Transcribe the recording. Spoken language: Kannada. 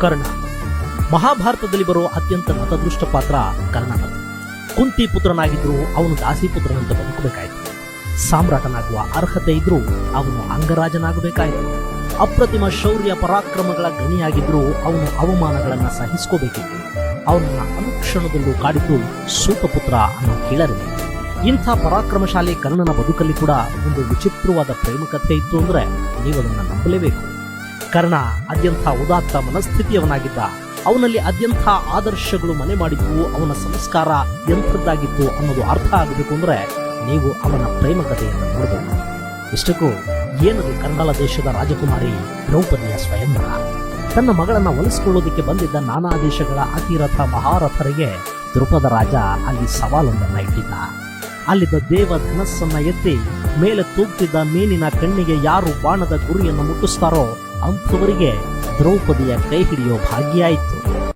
ಕರ್ಣ. ಮಹಾಭಾರತದಲ್ಲಿ ಬರುವ ಅತ್ಯಂತ ನತದೃಷ್ಟ ಪಾತ್ರ ಕರ್ಣನದು. ಕುಂತಿ ಪುತ್ರನಾಗಿದ್ರು ಅವನು ದಾಸಿಪುತ್ರನಂತೆ ಬದುಕಬೇಕಾಯಿತು. ಸಾಮ್ರಾಟನಾಗುವ ಅರ್ಹತೆ ಇದ್ರೂ ಅವನು ಅಂಗರಾಜನಾಗಬೇಕಾಯಿತು. ಅಪ್ರತಿಮ ಶೌರ್ಯ ಪರಾಕ್ರಮಗಳ ಗಣಿಯಾಗಿದ್ರೂ ಅವನು ಅವಮಾನಗಳನ್ನು ಸಹಿಸ್ಕೋಬೇಕಿತ್ತು. ಅವನನ್ನ ಅನುಕ್ಷಣದಲ್ಲೂ ಕಾಡಿದ್ದು ಸೂತಪುತ್ರ ಅನ್ನೋ ಕೀಳರಿಮೆ. ಇಂಥ ಪರಾಕ್ರಮಶಾಲಿ ಕರ್ಣನ ಬದುಕಲ್ಲಿ ಕೂಡ ಒಂದು ವಿಚಿತ್ರವಾದ ಪ್ರೇಮ ಕಥೆ ಇತ್ತು ಅಂದ್ರೆ ನೀವು ಅದನ್ನು ನಂಬಲೇಬೇಕು. ಕರ್ಣ ಅತ್ಯಂತ ಉದಾತ್ತ ಮನಸ್ಥಿತಿಯವನಾಗಿದ್ದ. ಅವನಲ್ಲಿ ಅತ್ಯಂತ ಆದರ್ಶಗಳು ಮನೆ ಮಾಡಿದ್ವು. ಅವನ ಸಂಸ್ಕಾರ ಎಂಥದ್ದಾಗಿತ್ತು ಅನ್ನೋದು ಅರ್ಥ ಆಗಬೇಕು ಅಂದ್ರೆ ನೀವು ಅವನ ಪ್ರೇಮ ಕಥೆಯನ್ನು ನೋಡಬೇಕು. ಇಷ್ಟಕ್ಕೂ ಏನದು ಕನ್ನಡ ದೇಶದ ರಾಜಕುಮಾರಿ ದ್ರೌಪದಿಯ ಸ್ವಯಂವರ. ತನ್ನ ಮಗಳನ್ನ ಒಲಿಸಿಕೊಳ್ಳೋದಕ್ಕೆ ಬಂದಿದ್ದ ನಾನಾ ದೇಶಗಳ ಅತಿರಥ ಮಹಾರಥರಿಗೆ ದ್ರುಪದ ರಾಜ ಅಲ್ಲಿ ಸವಾಲೊಂದನ್ನ ಇಟ್ಟಿದ್ದ. ಅಲ್ಲಿದ್ದ ದೇವ ಧನಸ್ಸನ್ನ ಎತ್ತಿ ಮೇಲೆ ತೂಗ್ತಿದ್ದ ಮೀನಿನ ಕಣ್ಣಿಗೆ ಯಾರು ಬಾಣದ ಗುರಿಯನ್ನು ಮುಟ್ಟಿಸ್ತಾರೋ ಅಂಥವರಿಗೆ ದ್ರೌಪದಿಯ ಕೈ ಹಿಡಿಯೋ ಭಾಗ್ಯ ಆಯಿತು.